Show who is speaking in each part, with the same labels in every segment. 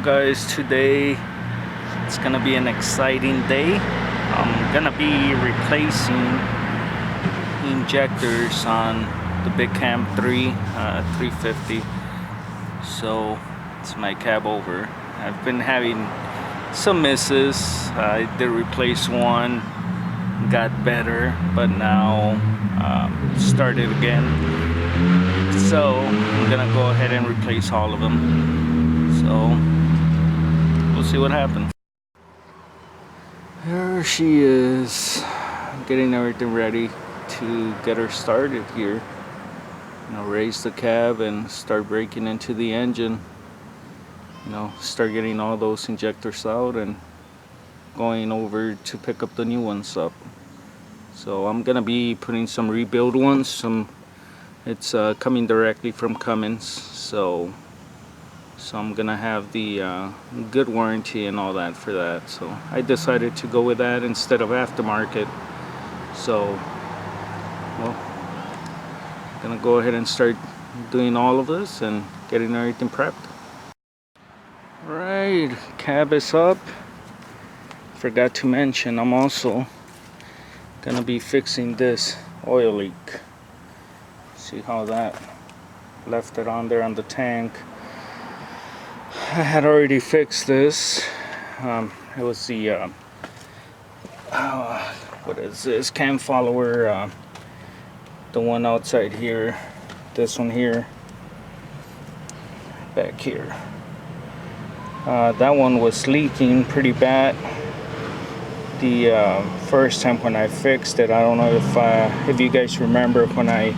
Speaker 1: guys, today it's gonna be an exciting day. I'm gonna be replacing injectors on the big cam 350. So it's my cab over. I've been having some misses. I did replace one, got better, but now started again. So I'm gonna go ahead and replace all of them. So we'll see what happens. There she is, getting everything ready to get her started here. Raise the cab and start breaking into the engine. Start getting all those injectors out and going over to pick up the new ones up. So I'm gonna be putting some rebuild ones. It's coming directly from Cummins, so I'm gonna have the good warranty and all that for that. So I decided to go with that instead of aftermarket. So well, I'm gonna go ahead and start doing all of this and getting everything prepped. Right, cab is up. Forgot to mention, I'm also gonna be fixing this oil leak. See how that left it on there on the tank. I had already fixed this. It was the what is this, cam follower, the one outside here, this one here, back here. That one was leaking pretty bad the first time when I fixed it. I don't know if you guys remember when I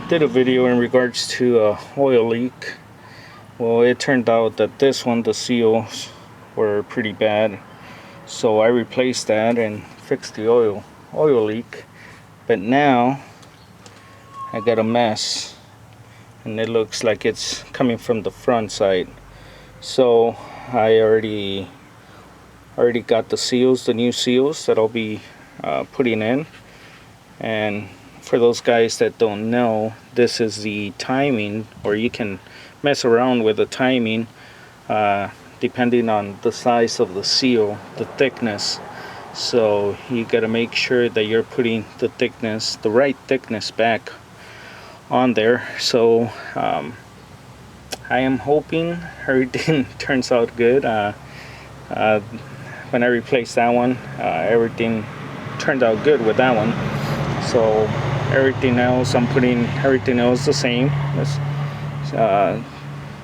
Speaker 1: did a video in regards to oil leak. Well, it turned out that this one, the seals were pretty bad, so I replaced that and fixed the oil leak. But now I got a mess, and it looks like it's coming from the front side. So I already got the seals, the new seals that I'll be putting in. And for those guys that don't know, this is the timing, or you can mess around with the timing depending on the size of the seal, the thickness. So you got to make sure that you're putting the thickness, the right thickness back on there. So I am hoping everything turns out good. When I replaced that one, everything turned out good with that one. So everything else, I'm putting everything else the same.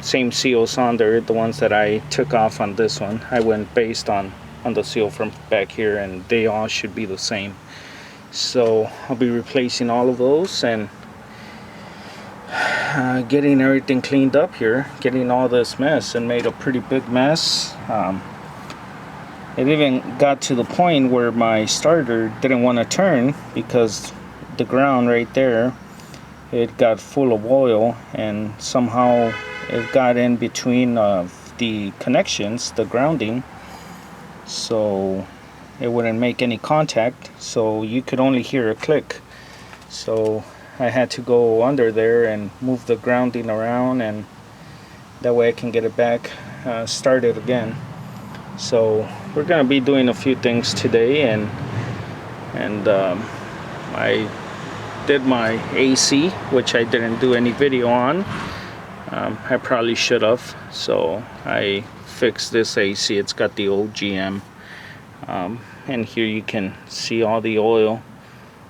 Speaker 1: Same seals on there, the ones that I took off on this one. I went based on the seal from back here, and they all should be the same. So I'll be replacing all of those and getting everything cleaned up here, getting all this mess, and made a pretty big mess. It even got to the point where my starter didn't want to turn because the ground right there, it got full of oil, and somehow it got in between the connections, the grounding, so it wouldn't make any contact, so you could only hear a click. So I had to go under there and move the grounding around, and that way I can get it back started again. So we're gonna be doing a few things today, and I did my AC, which I didn't do any video on. I probably should have. So I fixed this AC. It's got the old GM, and here you can see all the oil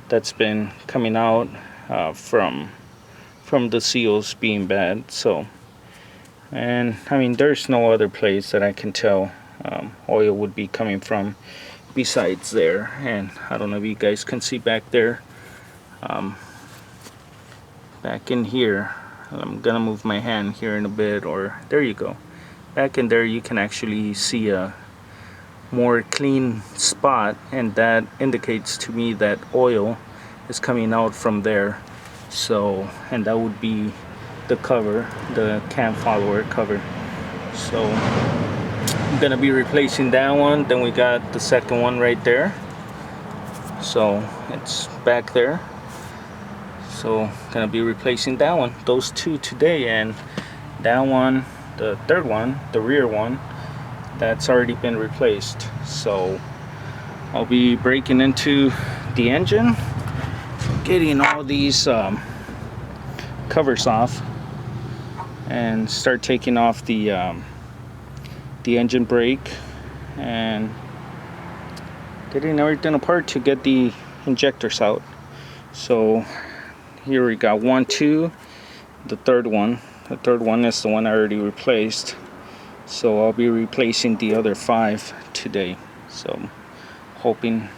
Speaker 1: that's been coming out from the seals being bad. So, and I mean, there's no other place that I can tell oil would be coming from besides there. And I don't know if you guys can see back there, back in here. I'm gonna move my hand here in a bit, or there you go. Back in there you can actually see a more clean spot, and that indicates to me that oil is coming out from there. So, and that would be the cover, the cam follower cover. So I'm gonna be replacing that one. Then we got the second one right there, so it's back there. So gonna be replacing that one, those two today, and that one the third one, the rear one, that's already been replaced. So I'll be breaking into the engine, getting all these covers off, and start taking off the engine brake and getting everything apart to get the injectors out. So here we got 1, 2, the third one. The third one is the one I already replaced. So I'll be replacing the other 5 today. So hoping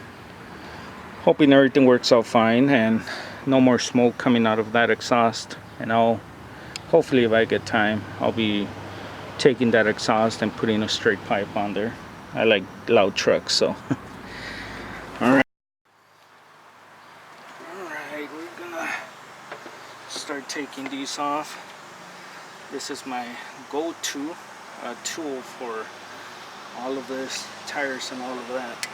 Speaker 1: everything works out fine and no more smoke coming out of that exhaust. And I'll hopefully, if I get time, I'll be taking that exhaust and putting a straight pipe on there. I like loud trucks, so. Alright, we're gonna start taking these off. This is my go-to tool for all of this, tires and all of that.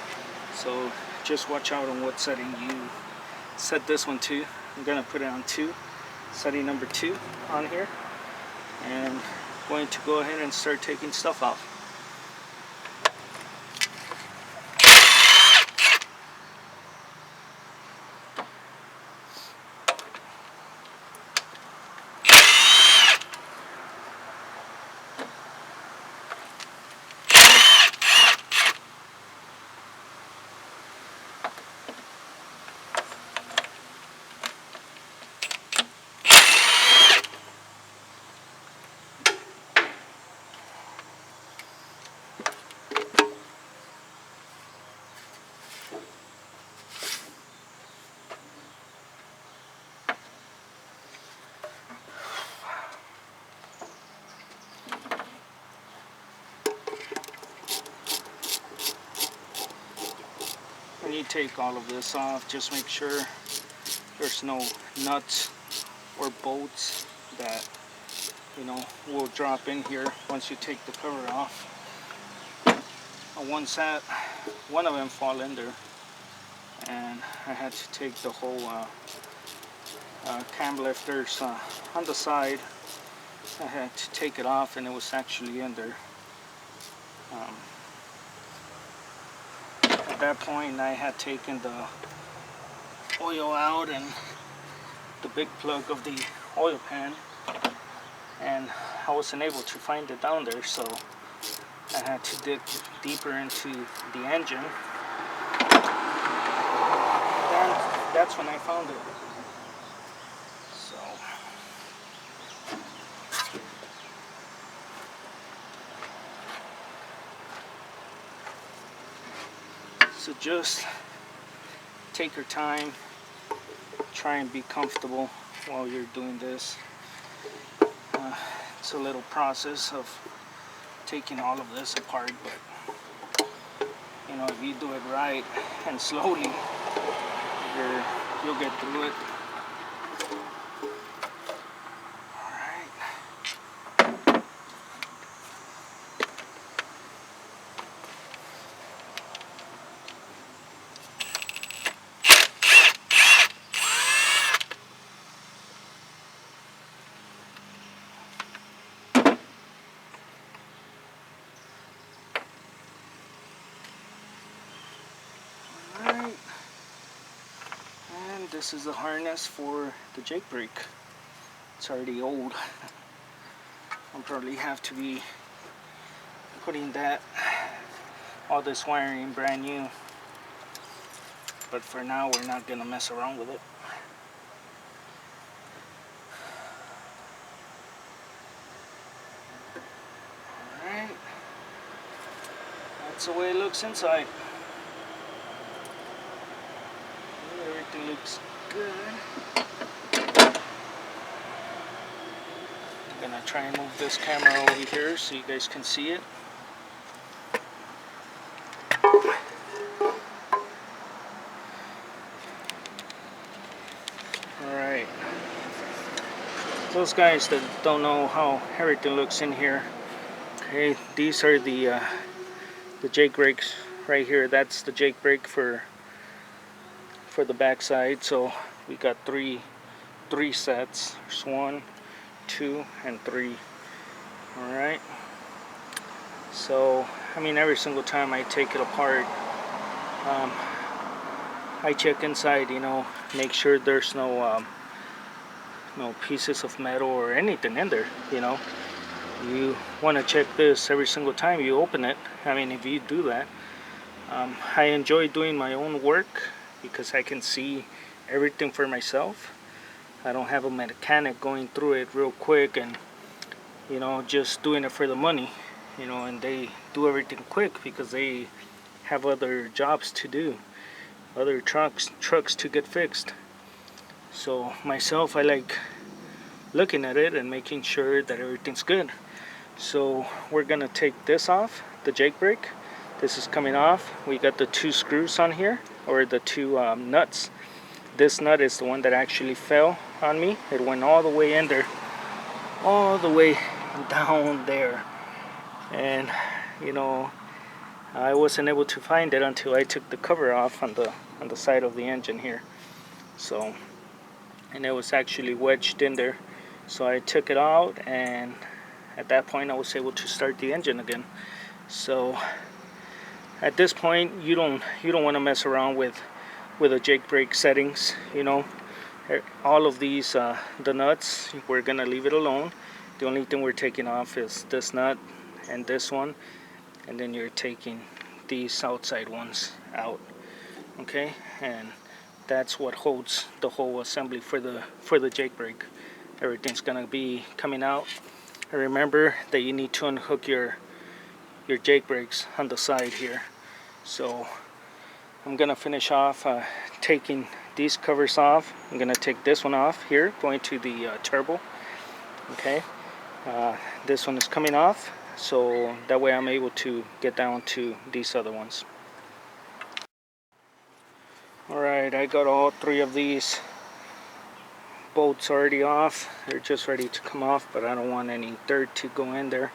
Speaker 1: So just watch out on what setting you set this one to. I'm gonna put it on 2, setting number 2 on here, and going to go ahead and start taking stuff off. When you take all of this off, just make sure there's no nuts or bolts that, you know, will drop in here once you take the cover off. Once that, one of them fall in there, and I had to take the whole cam lifters on the side. I had to take it off, and it was actually in there. At that point, I had taken the oil out and the big plug of the oil pan, and I wasn't able to find it down there, so I had to dig deeper into the engine. And that's when I found it. So just take your time, try and be comfortable while you're doing this. It's a little process of taking all of this apart, but you know, if you do it right and slowly, you'll get through it. Alright, and this is the harness for the jake brake. It's already old. I'll probably have to be putting all this wiring brand new, but for now we're not gonna mess around with it. Alright, that's the way it looks inside. Everything looks good. I'm gonna try and move this camera over here so you guys can see it. Alright, those guys that don't know how everything looks in here, okay, these are the jake brakes right here. That's the jake brake for the back side. So we got three sets. There's 1, 2, and 3. Alright, so I mean, every single time I take it apart, I check inside, you know, make sure there's no pieces of metal or anything in there. You know, you want to check this every single time you open it. I mean, if you do that, I enjoy doing my own work because I can see everything for myself. I don't have a mechanic going through it real quick and, you know, just doing it for the money, you know, and they do everything quick because they have other jobs to do, other trucks to get fixed. So myself, I like looking at it and making sure that everything's good. So we're gonna take this off, the jake brake. This is coming off. We got the 2 screws on here, or the 2 nuts. This nut is the one that actually fell on me. It went all the way in there, all the way down there, and you know, I wasn't able to find it until I took the cover off on the side of the engine here. So, and it was actually wedged in there. So I took it out, and at that point I was able to start the engine again. So at this point, you don't want to mess around with the jake brake settings. You know, all of these the nuts, we're gonna leave it alone. The only thing we're taking off is this nut and this one, and then you're taking these outside ones out. Okay, and that's what holds the whole assembly for the jake brake. Everything's gonna be coming out. And remember that you need to unhook your jake brakes on the side here. So I'm gonna finish off taking these covers off. I'm gonna take this one off here, going to the turbo. Okay, this one is coming off, so that way I'm able to get down to these other ones. Alright, I got all 3 of these bolts already off. They're just ready to come off, but I don't want any dirt to go in there.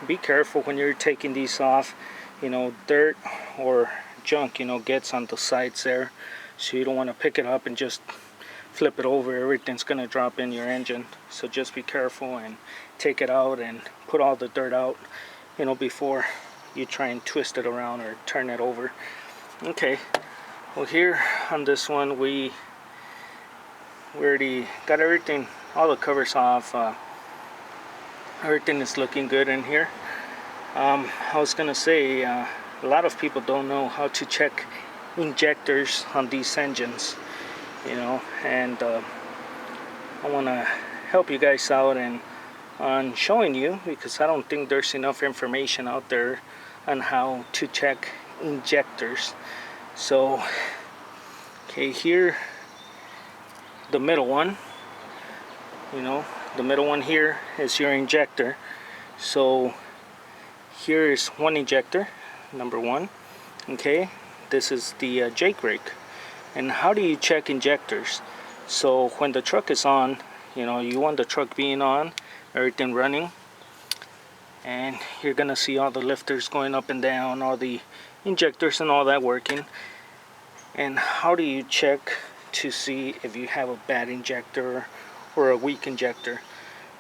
Speaker 1: Be careful when you're taking these off. You know, dirt or junk, you know, gets on the sides there, so you don't want to pick it up and just flip it over. Everything's gonna drop in your engine, so just be careful and take it out and put all the dirt out, you know, before you try and twist it around or turn it over. Okay, well, here on this one we already got everything, all the covers off. Everything is looking good in here. I was gonna say, a lot of people don't know how to check injectors on these engines, you know, and I want to help you guys out and on showing you, because I don't think there's enough information out there on how to check injectors. So okay, here, the middle one, you know, the middle one here is your injector. So here is one injector, number 1. Okay, this is the jake brake. And how do you check injectors? So when the truck is on, you know, you want the truck being on, everything running, and you're gonna see all the lifters going up and down, all the injectors and all that working. And how do you check to see if you have a bad injector or a weak injector?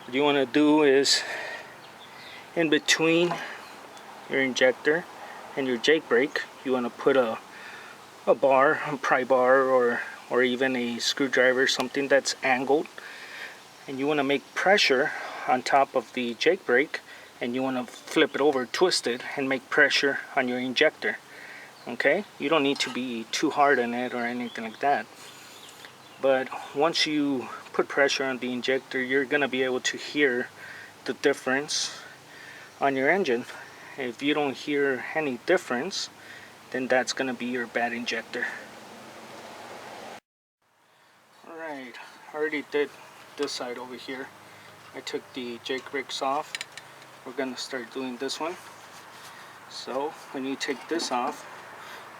Speaker 1: What you want to do is, in between your injector and your jake brake, you want to put a bar, a pry bar, or even a screwdriver, something that's angled, and you want to make pressure on top of the jake brake, and you want to flip it over, twist it, and make pressure on your injector. Okay, you don't need to be too hard on it or anything like that, but once you put pressure on the injector, you're gonna be able to hear the difference on your engine. If you don't hear any difference, then that's gonna be your bad injector. Alright, I already did this side over here. I took the jake brakes off. We're gonna start doing this one. So when you take this off,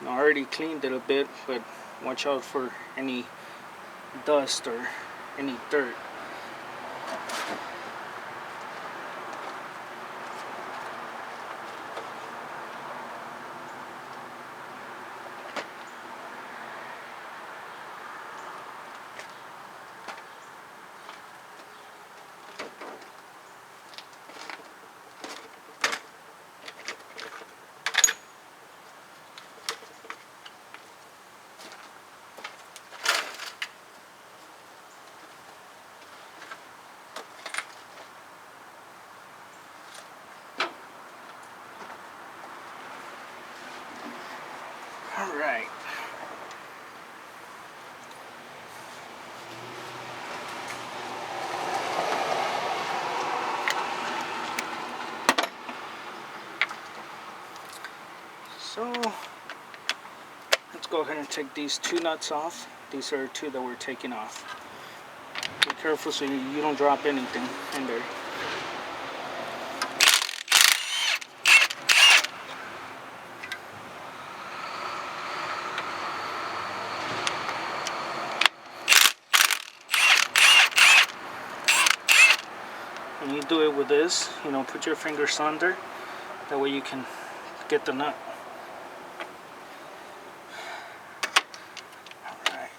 Speaker 1: I already cleaned it a bit, but watch out for any dust or any dirt. go ahead and take these two nuts off. These are two that we're taking off. Be careful so you don't drop anything in there. And you do it with this, you know, put your fingers under, that way you can get the nut. Alright.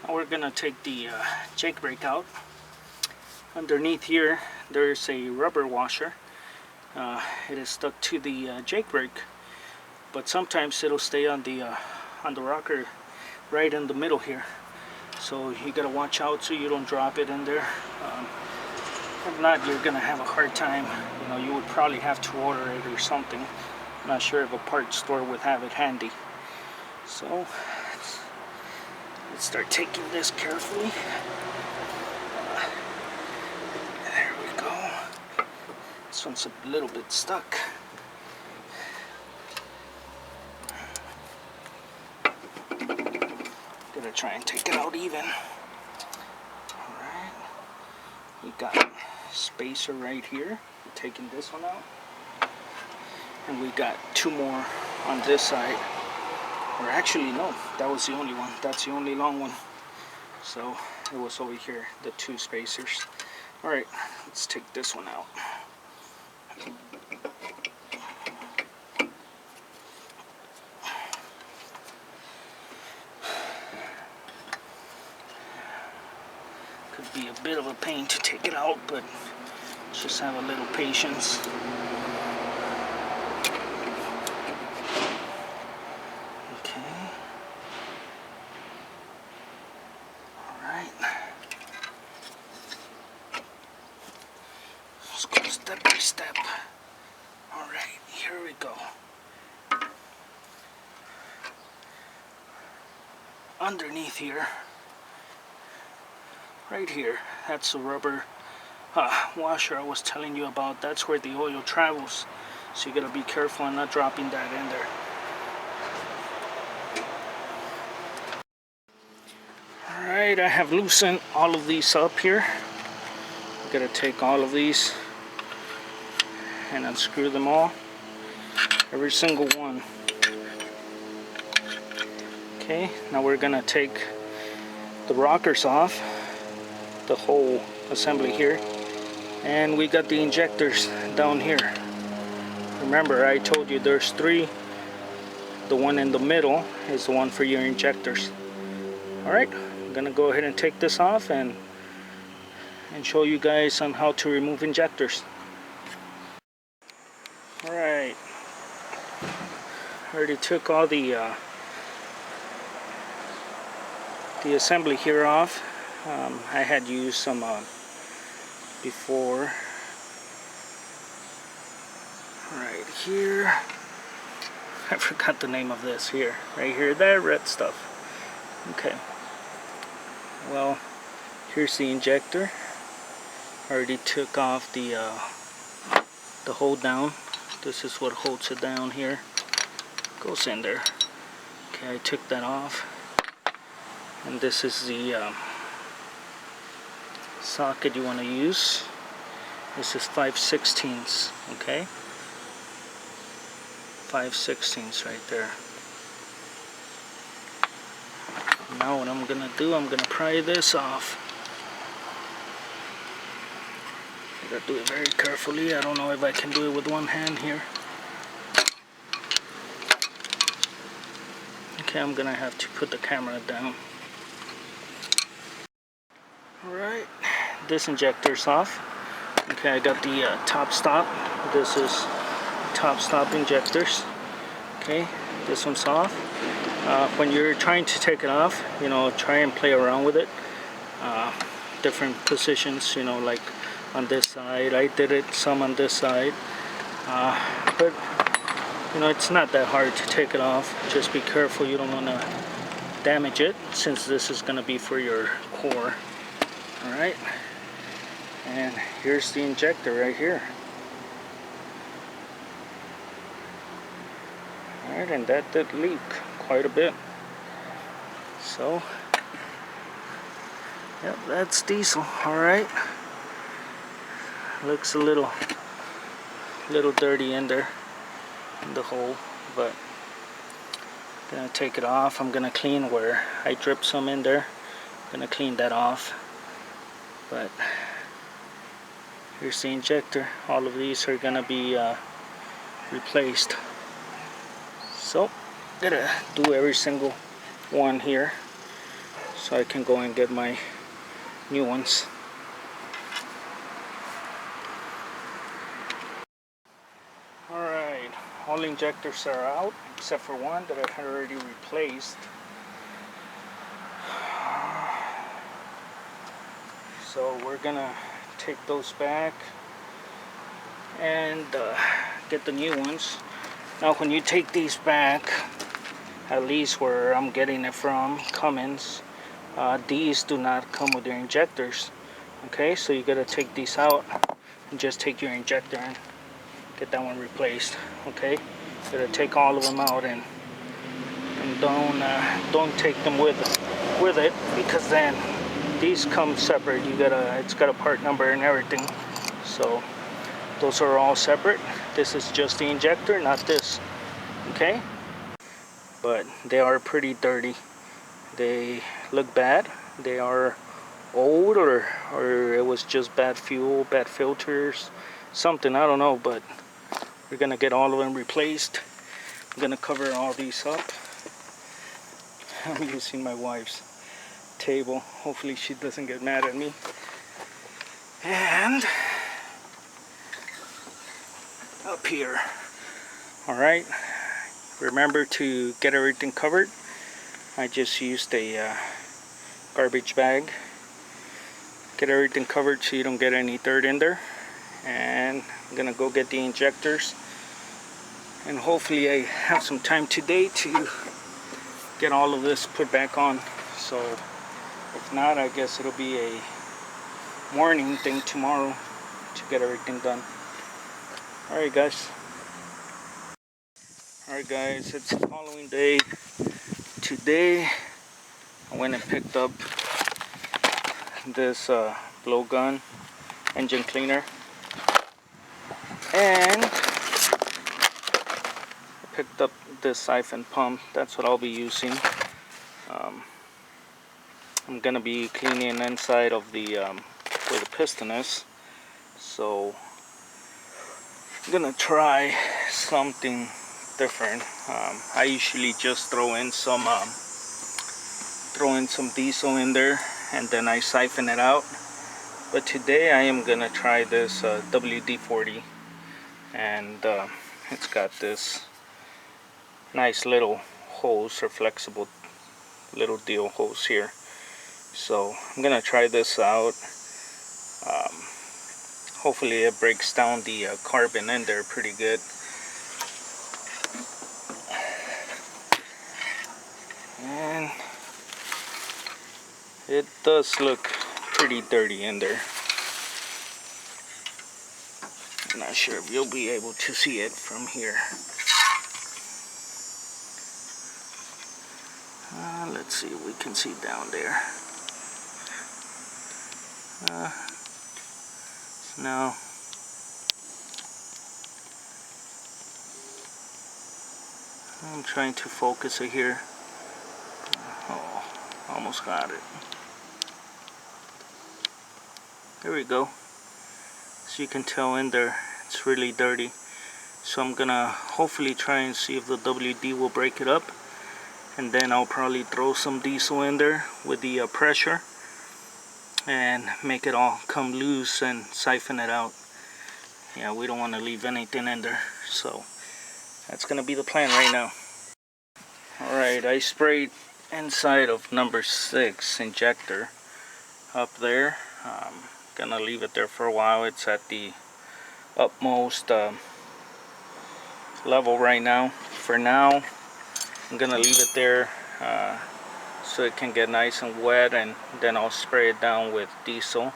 Speaker 1: We're gonna take the jake brake out. Underneath here there's a rubber washer. It is stuck to the jake brake, but sometimes it'll stay on the rocker right in the middle here, so you gotta watch out so you don't drop it in there. If not, you're gonna have a hard time. You know, you would probably have to order it or something. I'm not sure if a parts store would have it handy. So let's start taking this carefully. There we go. This one's a little bit stuck. Gonna try and take it out even. Alright. We got a spacer right here. We're taking this one out. And we got two more on this side. Or actually, no, that was the only one. That's the only long one. So it was over here, the two spacers. Alright, let's take this one out. Could be a bit of a pain to take it out, but just have a little patience. Step by step. Alright, here we go. Underneath here, right here, that's the rubber washer I was telling you about. That's where the oil travels, so you gotta be careful on not dropping that in there. Alright, I have loosened all of these up here. I'm gonna take all of these and unscrew them all, every single one. Okay, now we're gonna take the rockers off, the whole assembly here, and we got the injectors down here. Remember, I told you there's three. The one in the middle is the one for your injectors. Alright, I'm gonna go ahead and take this off and show you guys on how to remove injectors. Alright, already took all the assembly here off. I had used some before. Right here, I forgot the name of this here. Right here, that red stuff. Okay, well, here's the injector. Already took off the hold down. This is what holds it down here. Goes in there. Okay, I took that off. And this is the socket you want to use. This is 5/16, okay? 5/16 right there. Now what I'm gonna do, I'm gonna pry this off. I gotta do it very carefully. I don't know if I can do it with one hand here. Okay, I'm gonna have to put the camera down. Alright, this injector's off. Okay, I got the top stop. This is top stop injectors. Okay, this one's off. When you're trying to take it off, you know, try and play around with it. Different positions, you know, like on this side. I did it some on this side. But, you know, it's not that hard to take it off. Just be careful you don't want to damage it, since this is going to be for your core. Alright, and here's the injector right here. Alright, and that did leak quite a bit. So, yep, that's diesel. Alright, looks a little dirty in there, in the hole, but I'm gonna take it off. I'm gonna clean where I dripped some in there. I'm gonna clean that off. But here's the injector. All of these are gonna be replaced. So I'm gonna do every single one here so I can go and get my new ones. Alright, all injectors are out except for one that I had already replaced. So we're gonna take those back and get the new ones. Now when you take these back, at least where I'm getting it from, Cummins, these do not come with their injectors. Okay, so you gotta take these out and just take your injector and get that one replaced. Okay, you gotta take all of them out and don't take them with it, because then these come separate. It's got a part number and everything, so those are all separate. This is just the injector, not this. Okay, but they are pretty dirty. They look bad. They are old, or it was just bad fuel, bad filters, something, I don't know. But we're gonna get all of them replaced. I'm gonna cover all these up. I'm using my wife's table. Hopefully she doesn't get mad at me. And up here. Alright, remember to get everything covered. I just used a garbage bag. Get everything covered so you don't get any dirt in there. And I'm gonna go get the injectors, and hopefully I have some time today to get all of this put back on. So if not, I guess it'll be a morning thing tomorrow to get everything done. Alright guys, it's the following day. Today I went and picked up this blowgun engine cleaner, and I picked up this siphon pump. That's what I'll be using. I'm gonna be cleaning inside of the where the piston is, so I'm gonna try something different. I usually just throw in some diesel in there and then I siphon it out, but today I am gonna try this WD-40, and it's got this nice little hose, or flexible little deal hose here. So I'm gonna try this out. Hopefully it breaks down the carbon in there pretty good. And it does look pretty dirty in there. I'm not sure if you'll be able to see it from here. Let's see if we can see down there. No. I'm trying to focus it here. Oh, almost got it. There we go. As you can tell in there, it's really dirty. So I'm gonna hopefully try and see if the WD will break it up. And then I'll probably throw some diesel in there with the pressure. and make it all come loose and siphon it out. Yeah, we don't want to leave anything in there, so that's gonna be the plan right now. Alright, I sprayed inside of number 6 injector up there. Gonna leave it there for a while. It's at the utmost level right now. For now, I'm gonna leave it there so it can get nice and wet, and then I'll spray it down with diesel.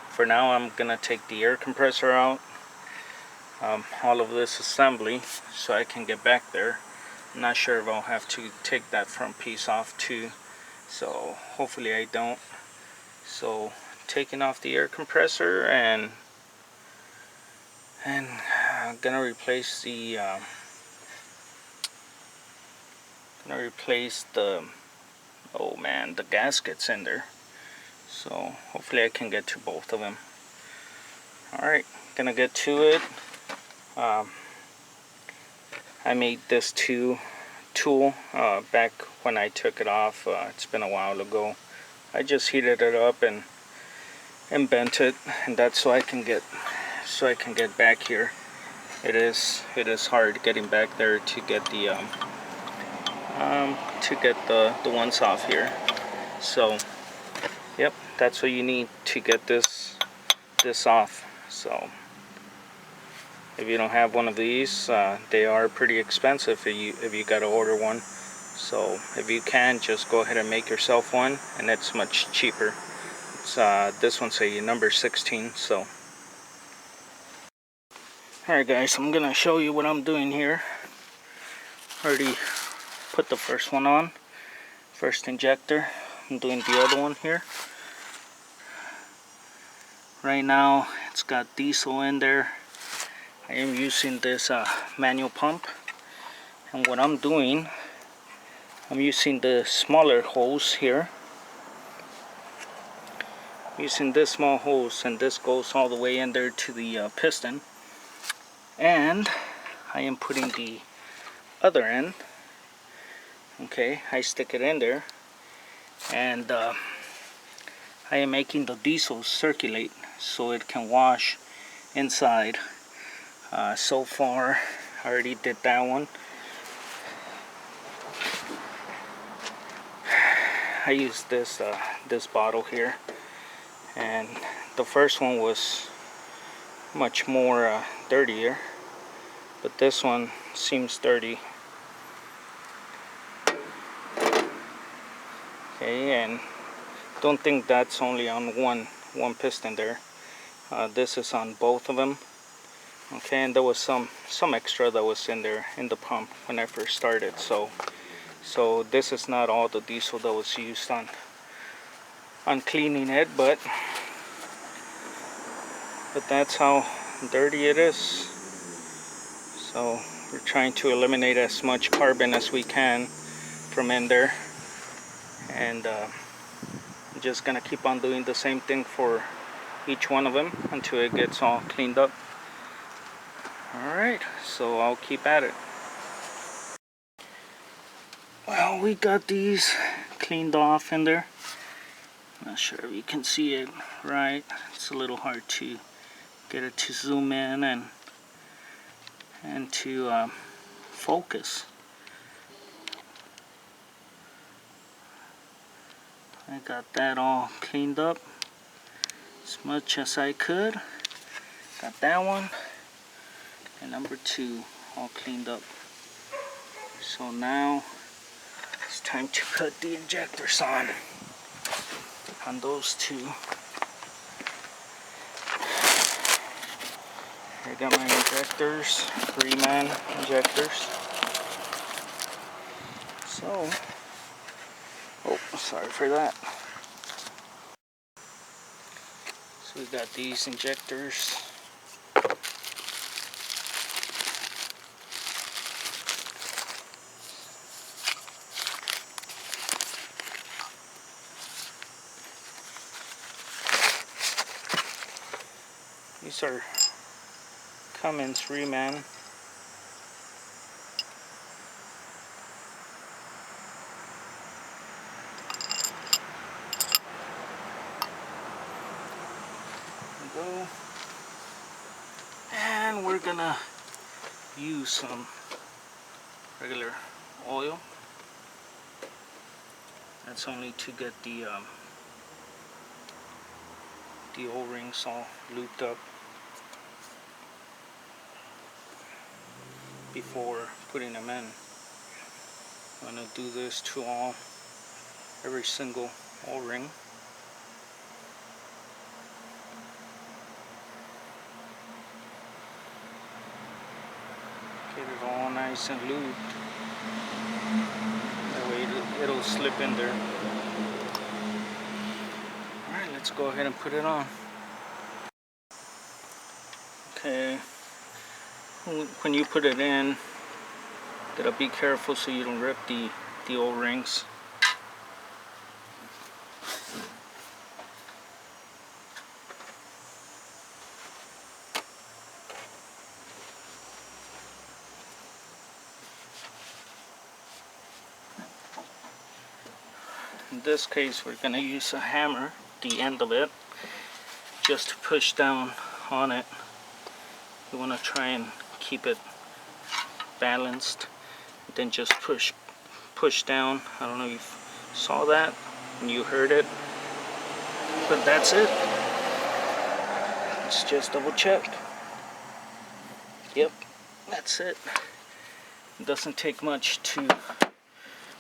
Speaker 1: For now, I'm gonna take the air compressor out, all of this assembly, so I can get back there. I'm not sure if I'll have to take that front piece off too, so hopefully I don't. So taking off the air compressor, and I'm gonna replace the oh man, the gaskets in there. So hopefully I can get to both of them. Alright, gonna get to it. I made this tool back when I took it off. It's been a while ago. I just heated it up and bent it, and that's so I can get back here. It is hard getting back there to get the ones off here. So yep, that's what you need to get this off. So if you don't have one of these, they are pretty expensive if you gotta order one. So if you can, just go ahead and make yourself one, and it's much cheaper. It's this one's a number 16. So alright guys, I'm gonna show you what I'm doing here. Already put the first one on, first injector. I'm doing the other one here. Right now it's got diesel in there. I am using this manual pump, and what I'm doing, I'm using the smaller hose here. Using this small hose, and this goes all the way in there to the piston, and I am putting the other end. Okay, I stick it in there, and I am making the diesel circulate so it can wash inside. So far I already did that one. I used this bottle here, and the first one was much more dirtier, but this one seems dirty. Okay, and don't think that's only on one piston there. This is on both of them. Okay, and there was some extra that was in there in the pump when I first started. So this is not all the diesel that was used on cleaning it, but that's how dirty it is. So we're trying to eliminate as much carbon as we can from in there, and I'm just gonna keep on doing the same thing for each one of them until it gets all cleaned up. Alright, so I'll keep at it. Well, we got these cleaned off in there. Not sure if you can see it right. It's a little hard to get it to zoom in and to focus. I got that all cleaned up as much as I could. Got that one and number 2 all cleaned up. So now it's time to put the injectors on those 2. I got my injectors, 3-man injectors. So, oh, sorry for that. So we got these injectors. These are Cummins 3-man. go. And we're gonna use some regular oil. That's only to get the O-rings all looped up before putting them in. I'm gonna do this to every single O-ring. Get it all nice and lubed. That way it'll slip in there. Alright, let's go ahead and put it on. Okay, when you put it in, gotta be careful so you don't rip the O-rings. In this case, we're gonna use a hammer, the end of it, just to push down on it. You want to try and keep it balanced, then just push down. I don't know if you saw that and you heard it, but that's it. Let's just double check. Yep, that's it. It doesn't take much to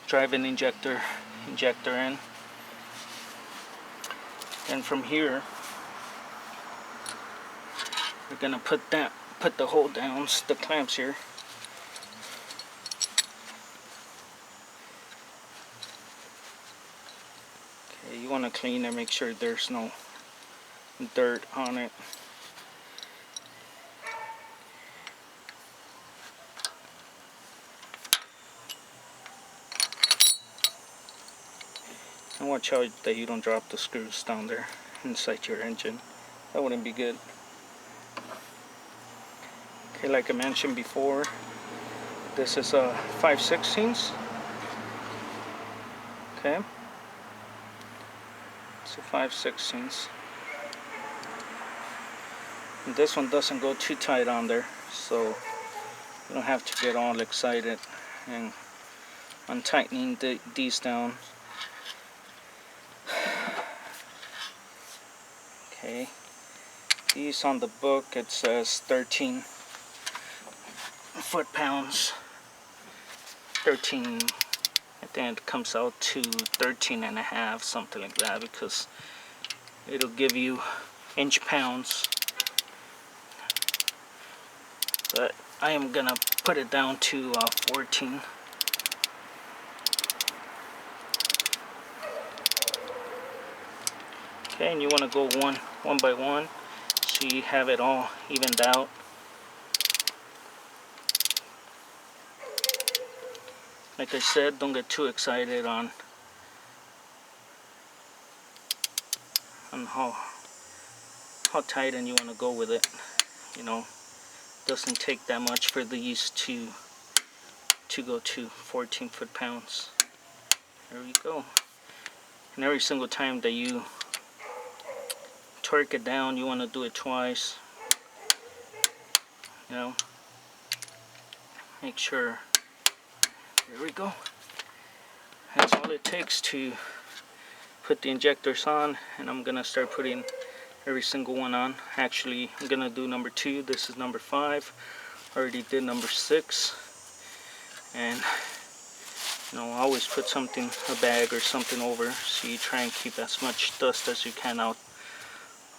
Speaker 1: drive an injector in. And from here, we're gonna put the hold downs, the clamps here. Okay, you want to clean it, make sure there's no dirt on it. And watch out that you don't drop the screws down there inside your engine. That wouldn't be good. Okay, like I mentioned before, this is a 5/16. Okay, it's a 5/16. And this one doesn't go too tight on there, so you don't have to get all excited and untightening these down. Okay, these on the book it says 13 foot-pounds. 13, I think it comes out to 13 and a half, something like that, because it'll give you inch-pounds. But I am gonna put it down to 14. Okay, and you want to go one by one so you have it all evened out. Like I said, don't get too excited on how tight and you want to go with it. You know, doesn't take that much for these to go to 14 foot-pounds. There we go. And every single time that you torque it down, you want to do it twice. You know, make sure. There we go. That's all it takes to put the injectors on, and I'm gonna start putting every single one on. Actually, I'm gonna do number 2. This is number 5. Already did number 6. And you know, always put something, a bag or something over, so you try and keep as much dust as you can out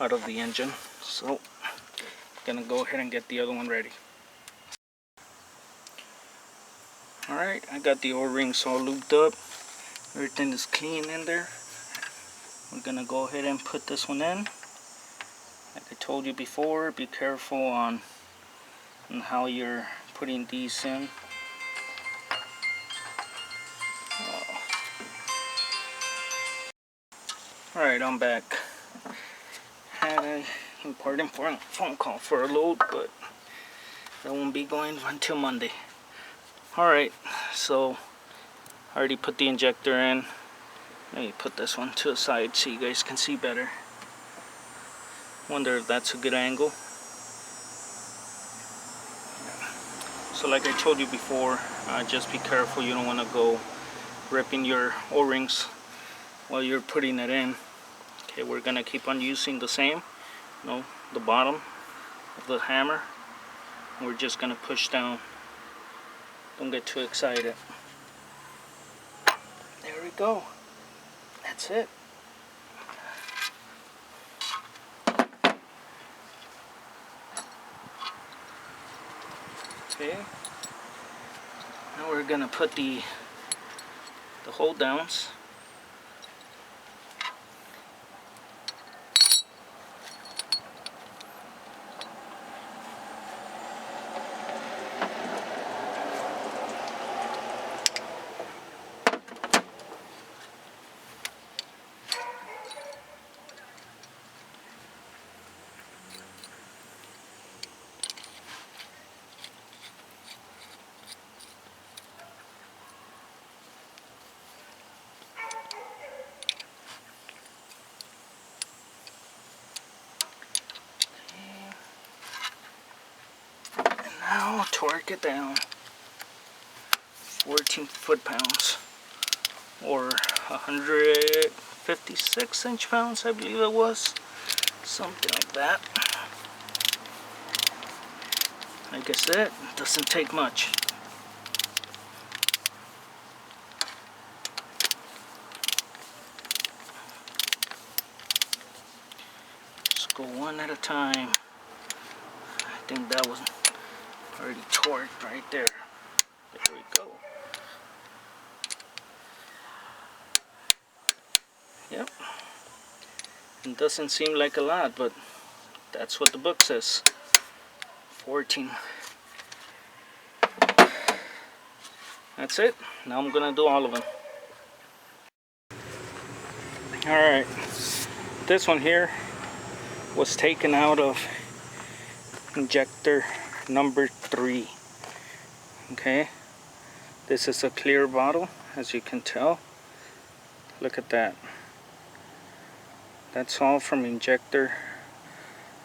Speaker 1: of the engine. So I'm gonna go ahead and get the other one ready. Alright, I got the O-rings all looped up. Everything is clean in there. We're gonna go ahead and put this one in. Like I told you before, be careful on how you're putting these in. Alright, I'm back. Had an important phone call for a load, but that won't be going until Monday. Alright, so I already put the injector in. Let me put this one to the side so you guys can see better. Wonder if that's a good angle. So like I told you before, just be careful. You don't want to go ripping your O-rings while you're putting it in. Okay, we're gonna keep on using the same, the bottom of the hammer. We're just gonna push down. Don't get too excited. There we go. That's it. Okay. Now we're gonna put the hold downs. Now torque it down. 14 foot-pounds, or 156 inch-pounds, I believe it was. Something like that. Like I said, it doesn't take much. Just go one at a time. I think that was already torqued right there. There we go. Yep. It doesn't seem like a lot, but that's what the book says. 14. That's it. Now I'm gonna do all of them. Alright. This one here was taken out of injector number 3. Okay. This is a clear bottle, as you can tell. Look at that. That's all from injector,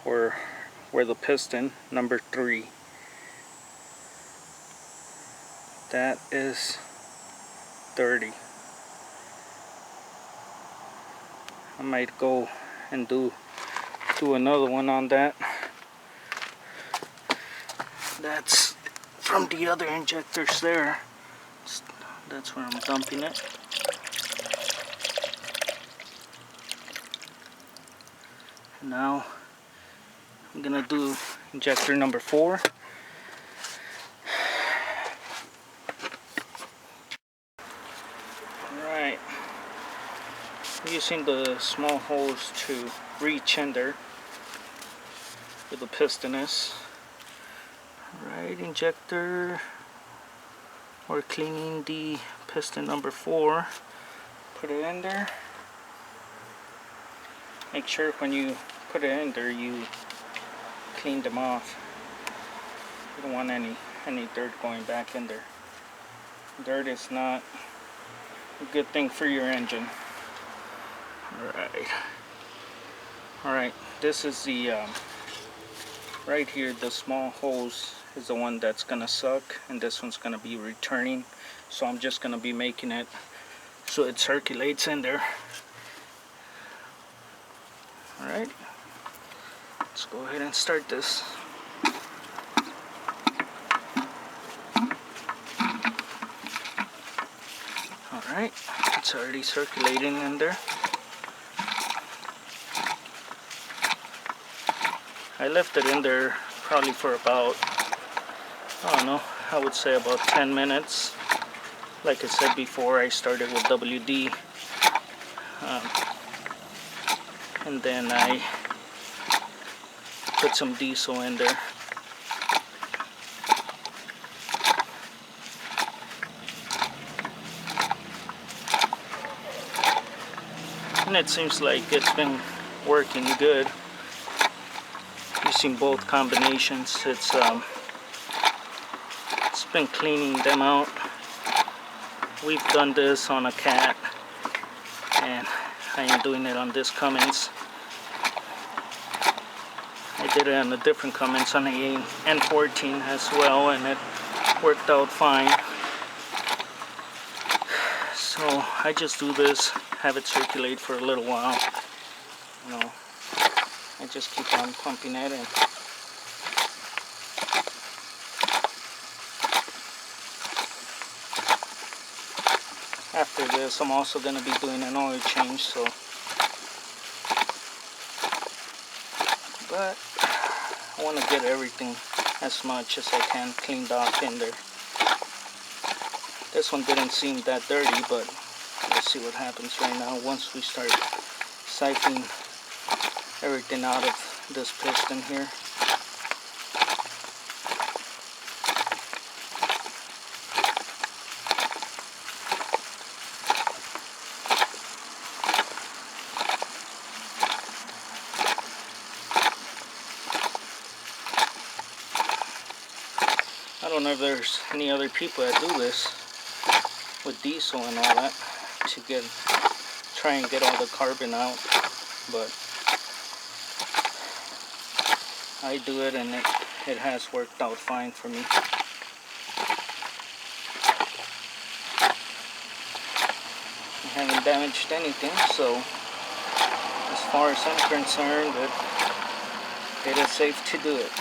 Speaker 1: or where the piston number 3. That is dirty. I might go and do another one on that. That's from the other injectors there. That's where I'm dumping it. Now I'm gonna do injector number 4. Alright, using the small hose to reach in there where the piston is. Right, injector, or cleaning the piston number 4. Put it in there. Make sure when you put it in there you clean them off. You don't want any dirt going back in there. Dirt is not a good thing for your engine. Alright, this is the right here, the small hose is the one that's gonna suck, and this one's gonna be returning. So I'm just gonna be making it so it circulates in there. Alright, let's go ahead and start this. Alright, it's already circulating in there. I left it in there probably for about, I don't know, I would say about 10 minutes. Like I said before, I started with WD. And then I put some diesel in there. And it seems like it's been working good. Using both combinations, it's been cleaning them out. We've done this on a Cat, and I am doing it on this Cummins. did it on a different Cummins on the N14 as well, and it worked out fine. So I just do this, have it circulate for a little while. You know, I just keep on pumping it in. After this, I'm also going to be doing an oil change, so. But I want to get everything as much as I can cleaned off in there. This one didn't seem that dirty, but we'll see what happens right now once we start siphoning everything out of this piston here. I don't know if there's any other people that do this with diesel and all that to try and get all the carbon out, but I do it and it has worked out fine for me. I haven't damaged anything, so as far as I'm concerned, it is safe to do it.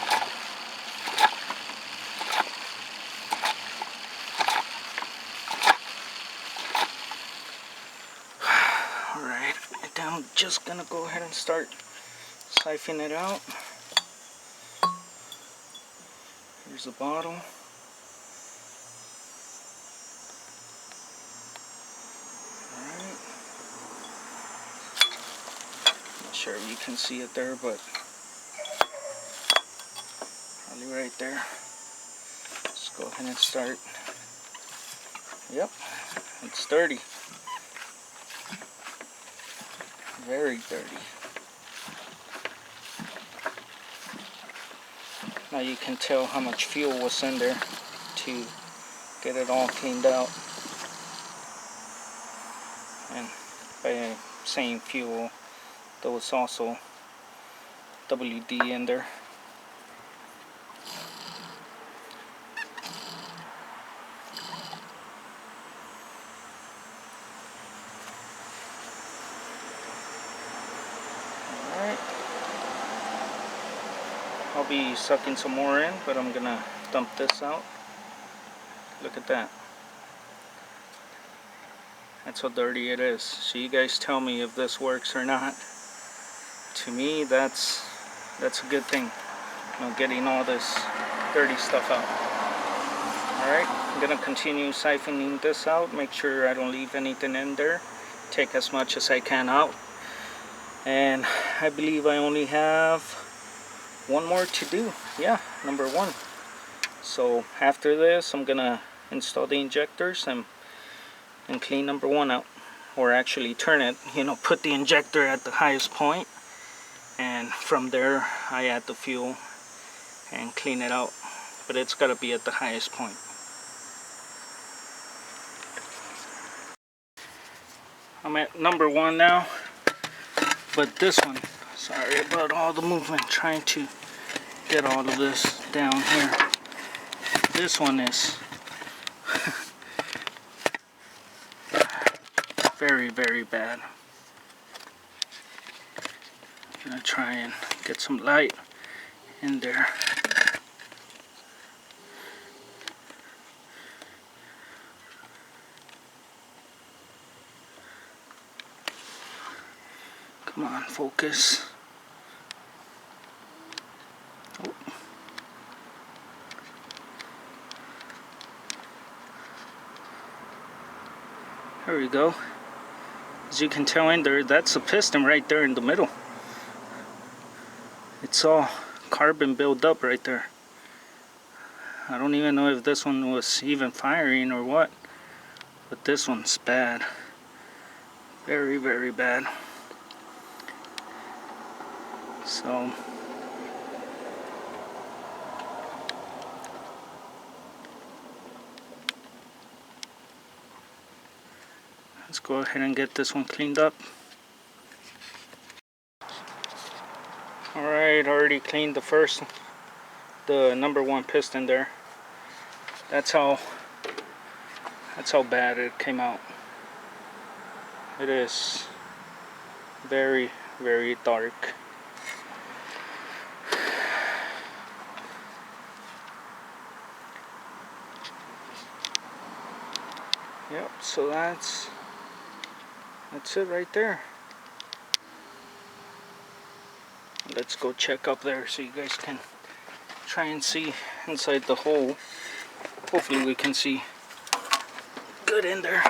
Speaker 1: Alright, I'm just gonna go ahead and start siphoning it out. Here's the bottle. Alright. Not sure if you can see it there, but probably right there. Let's go ahead and start. Yep, it's dirty. Very dirty. Now you can tell how much fuel was in there to get it all cleaned out. And by saying fuel, there was also WD in there. Alright. I'll be sucking some more in, but I'm gonna dump this out. Look at that. That's how dirty it is. So you guys tell me if this works or not. To me, that's a good thing. You know, getting all this dirty stuff out. Alright, I'm gonna continue siphoning this out. Make sure I don't leave anything in there. Take as much as I can out. And I believe I only have one more to do. Yeah, number 1. So after this, I'm gonna install the injectors and clean number 1 out, or actually turn it, you know, put the injector at the highest point, and from there I add the fuel and clean it out, but it's got to be at the highest point. I'm at number 1 now, but this one, sorry about all the movement, trying to get all of this down here. This one is very, very bad. I'm gonna try and get some light in there. Come on, focus. Oh. There we go. As you can tell in there, that's a piston right there in the middle. It's all carbon built up right there. I don't even know if this one was even firing or what, but this one's bad. Very, very bad. So let's go ahead and get this one cleaned up. Alright, already cleaned the number one piston there. That's how bad it came out. It is very, very dark. Yep, so that's it right there. Let's go check up there so you guys can try and see inside the hole. Hopefully we can see good in there.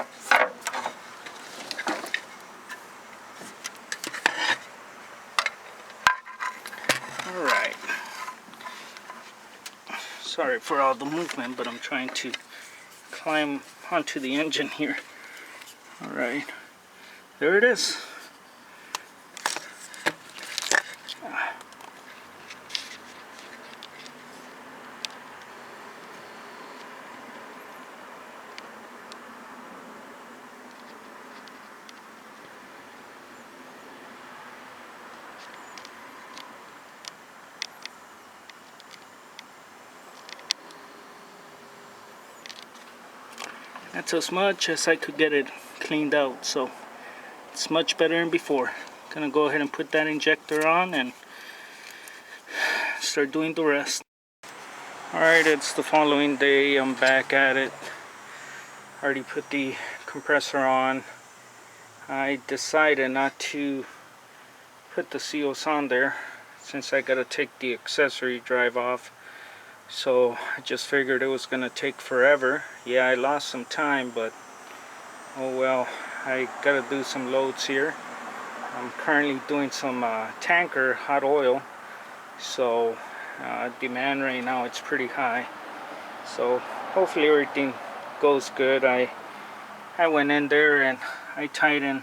Speaker 1: Alright. Sorry for all the movement, but I'm trying to climb onto the engine here. Alright. There it is. That's as much as I could get it cleaned out, so it's much better than before. Gonna go ahead and put that injector on and start doing the rest. Alright, it's the following day. I'm back at it. Already put the compressor on. I decided not to put the seals on there since I gotta take the accessory drive off. So I just figured it was gonna take forever. Yeah, I lost some time, but oh well. I gotta do some loads here. I'm currently doing some tanker hot oil, so demand right now it's pretty high. So hopefully everything goes good. I went in there and I tightened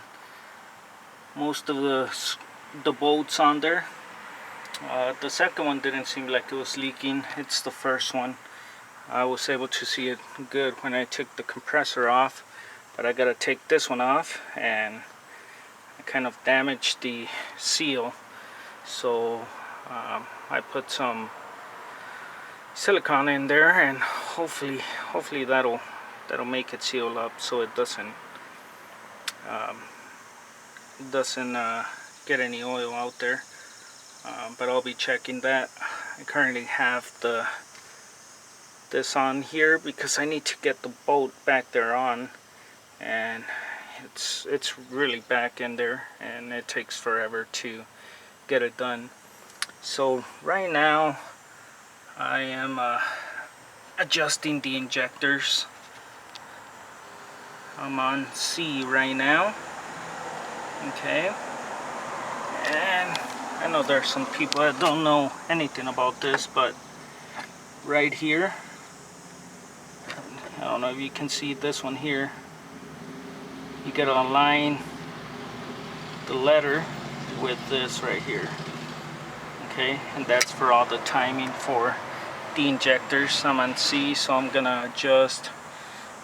Speaker 1: most of the bolts on there. The second one didn't seem like it was leaking. It's the first one. I was able to see it good when I took the compressor off, but I gotta take this one off, and I kind of damaged the seal. So I put some silicone in there, and hopefully that'll make it seal up so it doesn't get any oil out there. But I'll be checking that. I currently have this on here because I need to get the bolt back there on, and it's really back in there and it takes forever to get it done. So right now I am adjusting the injectors. I'm on C right now. Okay, and I know there's some people that don't know anything about this, but right here, I don't know if you can see this one here, you gotta align the letter with this right here. Okay, and that's for all the timing for the injectors. I'm on C, so I'm gonna adjust.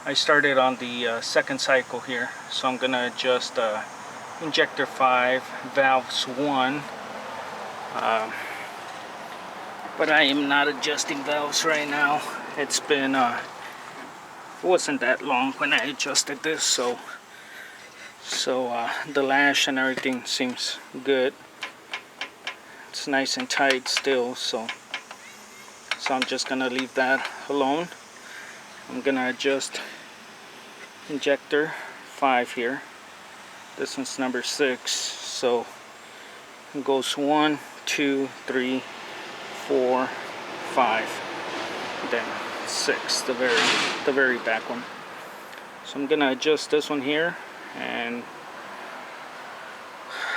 Speaker 1: I started on the second cycle here, so I'm gonna adjust injector 5, valves 1. But I am not adjusting valves right now. It's been it wasn't that long when I adjusted this, so the lash and everything seems good. It's nice and tight still, so I'm just gonna leave that alone. I'm gonna adjust injector 5 here. This one's number 6, so it goes 1, 2, 3, 4, 5, then 6, the very back one. So I'm gonna adjust this one here, and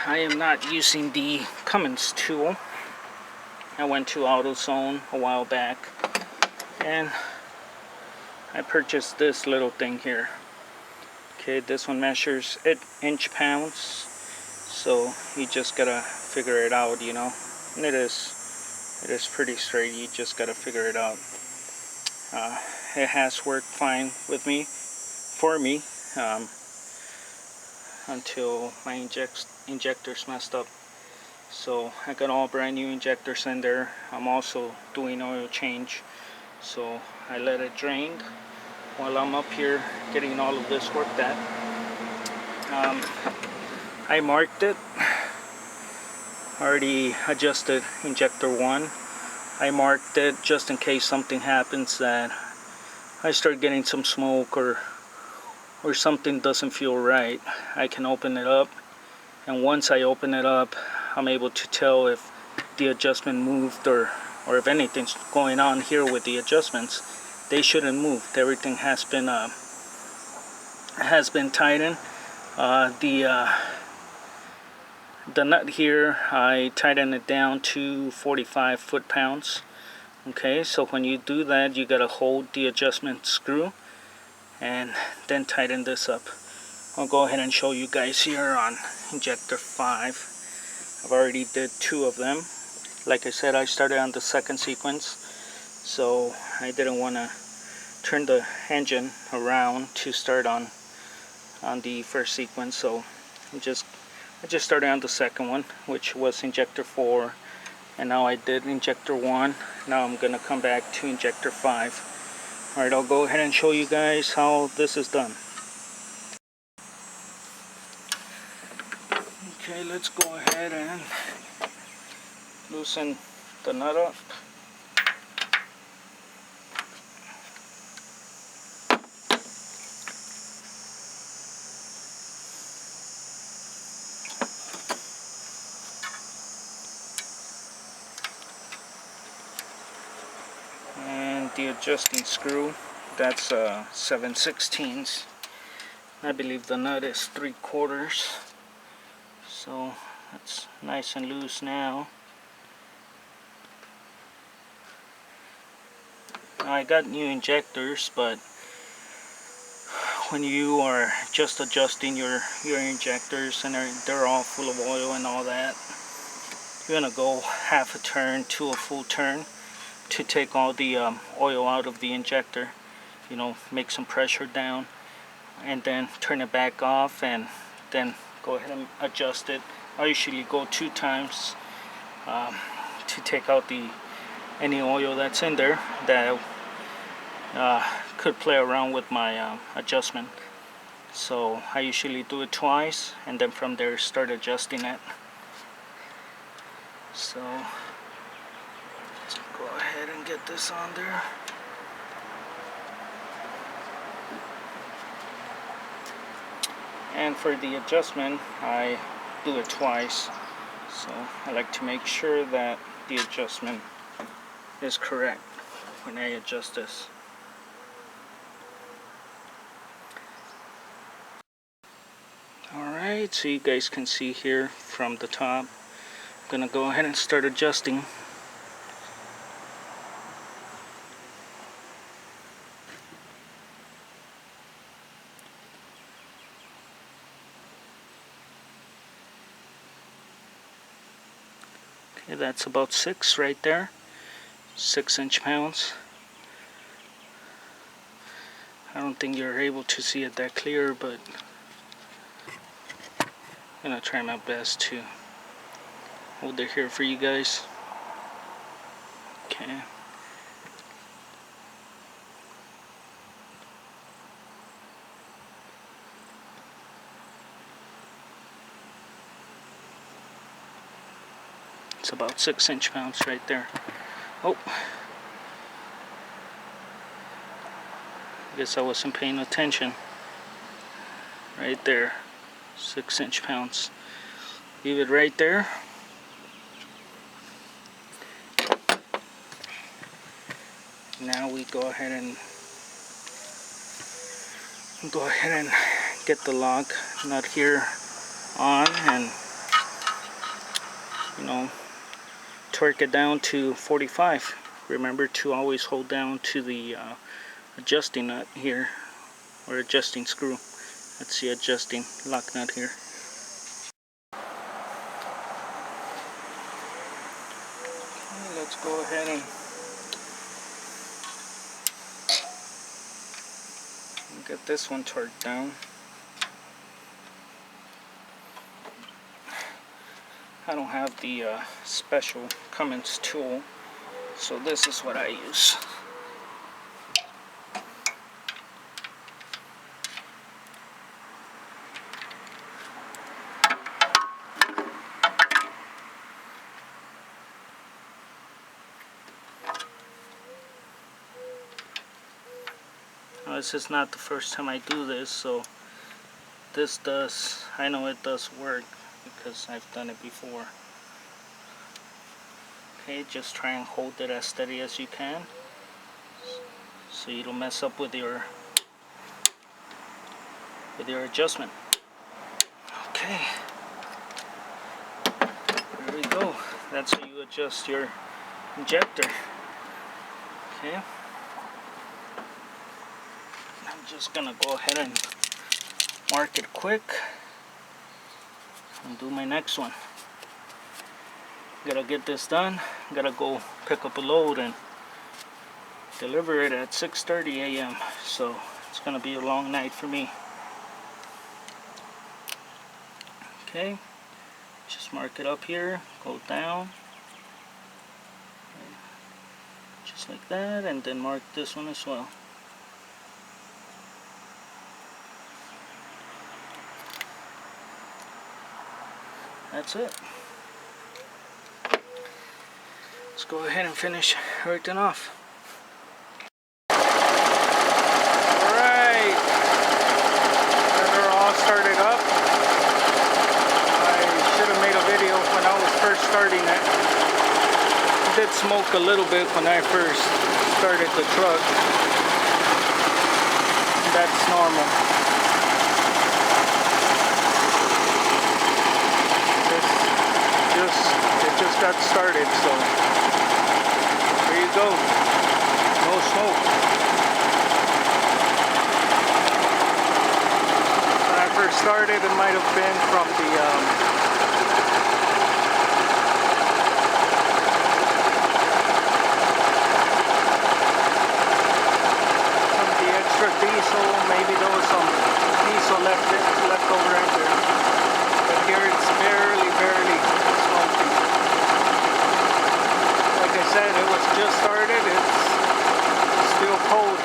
Speaker 1: I am not using the Cummins tool. I went to AutoZone a while back and I purchased this little thing here. Okay, this one measures 8 inch-pounds, so you just gotta figure it out, you know. And it is pretty straight. You just gotta figure it out. It has worked fine with me, for me, until my injectors messed up. So I got all brand new injectors in there. I'm also doing oil change, so I let it drain while I'm up here getting all of this worked at. I marked it, already adjusted injector 1. I marked it just in case something happens, that I start getting some smoke or something doesn't feel right. I can open it up, and once I open it up, I'm able to tell if the adjustment moved or if anything's going on here with the adjustments. They shouldn't move. Everything has been tightened. The nut here, I tighten it down to 45 foot-pounds. Okay, so when you do that, you gotta hold the adjustment screw and then tighten this up. I'll go ahead and show you guys here on injector 5. I've already did 2 of them. Like I said, I started on the second sequence, so I didn't want to turn the engine around to start on the first sequence, so I just started on the second one, which was injector 4, and now I did injector 1. Now I'm gonna come back to injector 5. Alright, I'll go ahead and show you guys how this is done. Okay, let's go ahead and loosen the nut up. And the adjusting screw, that's 7/16. I believe the nut is 3/4. So that's nice and loose now. I got new injectors, but when you are just adjusting your injectors and they're all full of oil and all that, you're gonna go half a turn to a full turn to take all the oil out of the injector. You know, make some pressure down and then turn it back off and then go ahead and adjust it. I usually go 2 times to take out any oil that's in there that could play around with my adjustment. So I usually do it twice, and then from there start adjusting it. So let's go ahead and get this on there. And for the adjustment, I do it twice. So I like to make sure that the adjustment is correct when I adjust this. Alright, so you guys can see here from the top. I'm gonna go ahead and start adjusting. Okay, that's about 6 right there. 6 inch-pounds. I don't think you're able to see it that clear, but I'm gonna try my best to hold it here for you guys. Okay. It's about 6 inch-pounds right there. Oh, I guess I wasn't paying attention. Right there, 6 inch-pounds. Leave it right there. Now we go ahead and get the lock nut here on, and you know, torque it down to 45. Remember to always hold down to the adjusting nut here, or adjusting screw. That's the adjusting lock nut here. Okay, let's go ahead and get this one torqued down. I don't have the special Cummins tool, so this is what I use. Now, this is not the first time I do this, so I know it does work because I've done it before. Okay, just try and hold it as steady as you can so you don't mess up with your adjustment. Okay, there we go. That's how you adjust your injector. Okay, I'm just gonna go ahead and mark it quick and do my next one. Gotta get this done. Gotta go pick up a load and deliver it at 6:30 a.m. So it's gonna be a long night for me. Okay, just mark it up here, go down just like that, and then mark this one as well. That's it. Let's go ahead and finish everything off. Alright, they're all started up. I should have made a video when I was first starting it. It did smoke a little bit when I first started the truck. That's normal. It just got started, so there you go. No smoke. When I first started, it might have been from the extra diesel. Maybe there was some diesel left over in there. But here it's barely smoking. Like I said, it was just started. It's still cold.